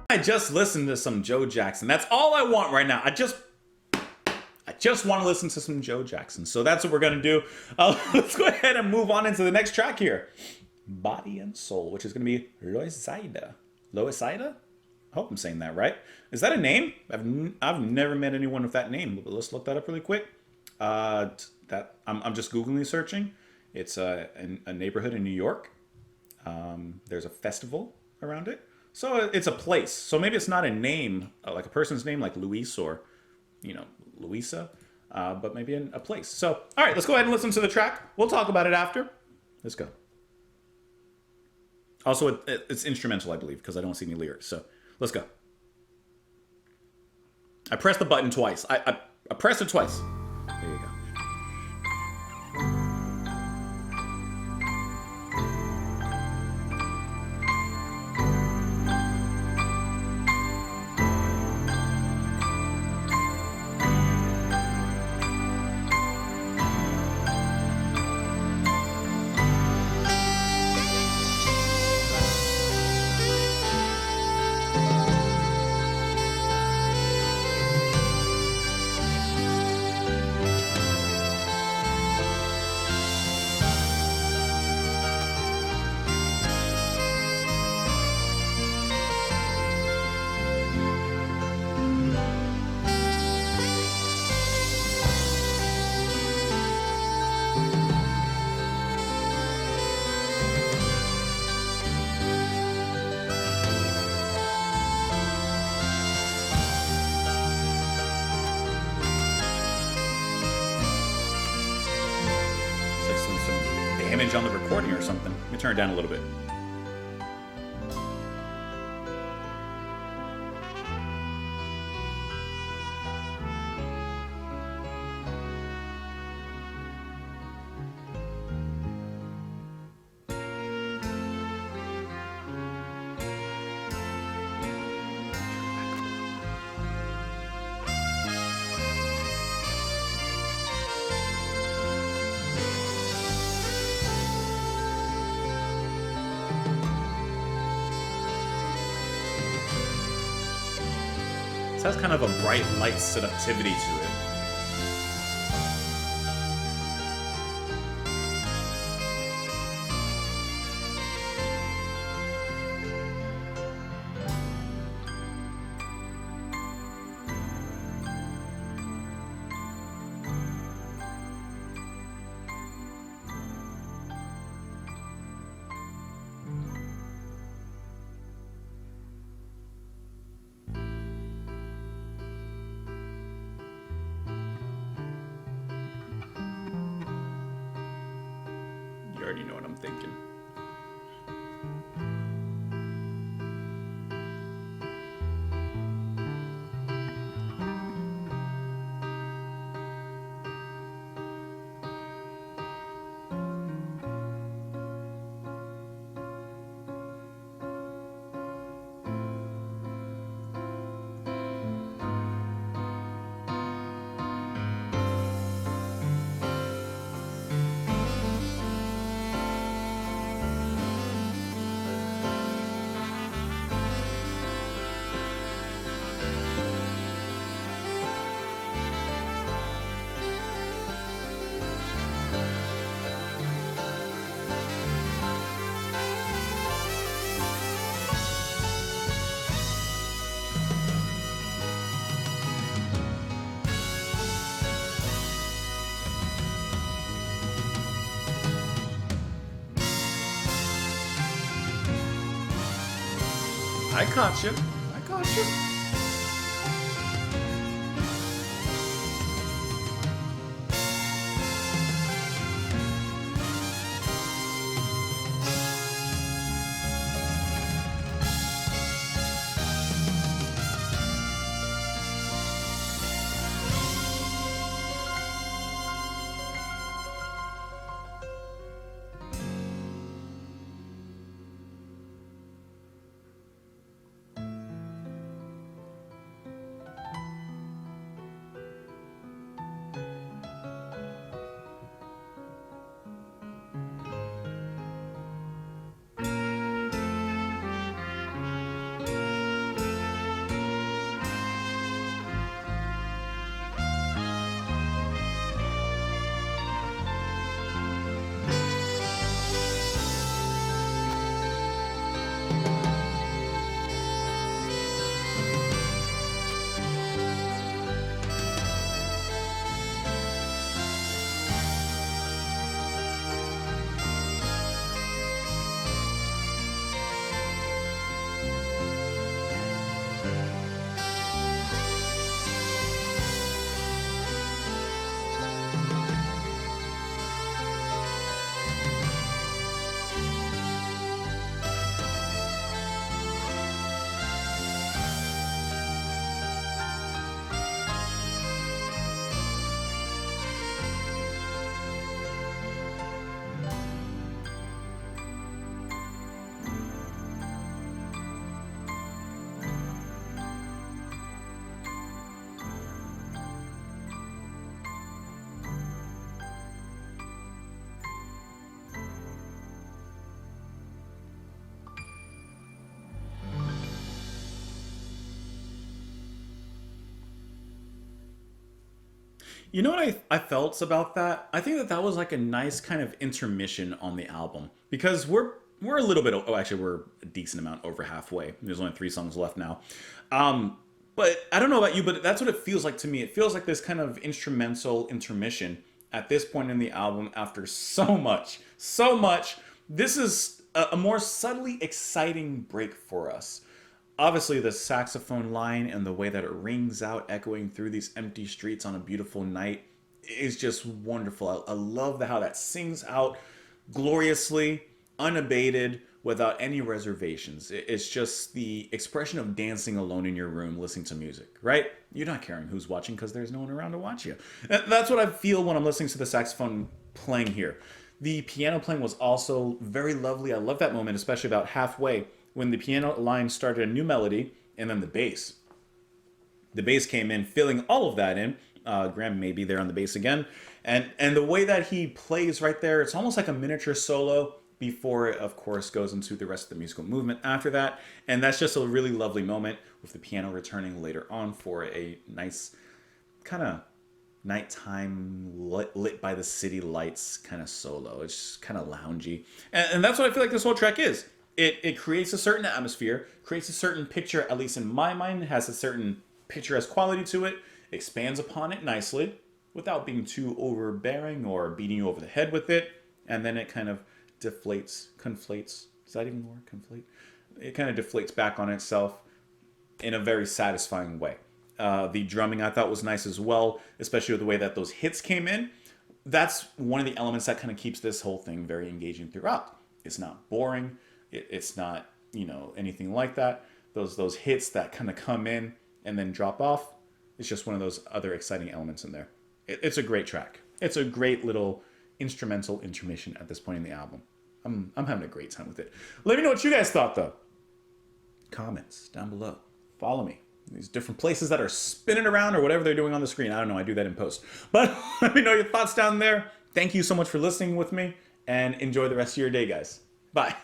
I just listened to some Joe Jackson. That's all I want right now. I just want to listen to some Joe Jackson. So that's what we're going to do. Let's go ahead and move on into the next track here. Body and Soul, which is going to be Loisaida. Loisaida? I hope I'm saying that right. Is that a name? I've never met anyone with that name. But let's look that up really quick. I'm just Googling searching. It's a neighborhood in New York. There's a festival around it. So it's a place. So maybe it's not a name, like a person's name, like Luis or, Luisa, but maybe a place. So, all right, let's go ahead and listen to the track. We'll talk about it after. Let's go. Also, it's instrumental, I believe, because I don't see any lyrics. So let's go. I pressed the button twice. I pressed it twice. There you go. Damage on the recording or something. Let me turn it down a little bit. It has kind of a bright light seductivity to it. You already know what I'm thinking. I caught you. I caught you. You know what I felt about that? I think that that was like a nice kind of intermission on the album because we're a little bit, oh, actually we're a decent amount over halfway. There's only 3 songs left now. Um, but I don't know about you, but that's what it feels like to me. It feels like this kind of instrumental intermission at this point in the album after so much, so much. This is a more subtly exciting break for us. Obviously, the saxophone line and the way that it rings out, echoing through these empty streets on a beautiful night, is just wonderful. I love how that sings out gloriously, unabated, without any reservations. It's just the expression of dancing alone in your room, listening to music, right? You're not caring who's watching because there's no one around to watch you. That's what I feel when I'm listening to the saxophone playing here. The piano playing was also very lovely. I love that moment, especially about halfway when the piano line started a new melody and then the bass. The bass came in, filling all of that in. Graham may be there on the bass again. And the way that he plays right there, it's almost like a miniature solo before it, of course, goes into the rest of the musical movement after that. And that's just a really lovely moment with the piano returning later on for a nice kind of nighttime lit by the city lights kind of solo. It's just kind of loungy. And that's what I feel like this whole track is. It creates a certain atmosphere, creates a certain picture, at least in my mind, has a certain picturesque quality to it, expands upon it nicely without being too overbearing or beating you over the head with it. And then it kind of conflates. Is that even the word? Conflate? It kind of deflates back on itself in a very satisfying way. The drumming I thought was nice as well, especially with the way that those hits came in. That's one of the elements that kind of keeps this whole thing very engaging throughout. It's not boring. It's not, anything like that. Those hits that kind of come in and then drop off. It's just one of those other exciting elements in there. It's a great track. It's a great little instrumental intermission at this point in the album. I'm having a great time with it. Let me know what you guys thought, though. Comments down below. Follow me. These different places that are spinning around or whatever they're doing on the screen. I don't know. I do that in post. But let me know your thoughts down there. Thank you so much for listening with me. And enjoy the rest of your day, guys. Bye.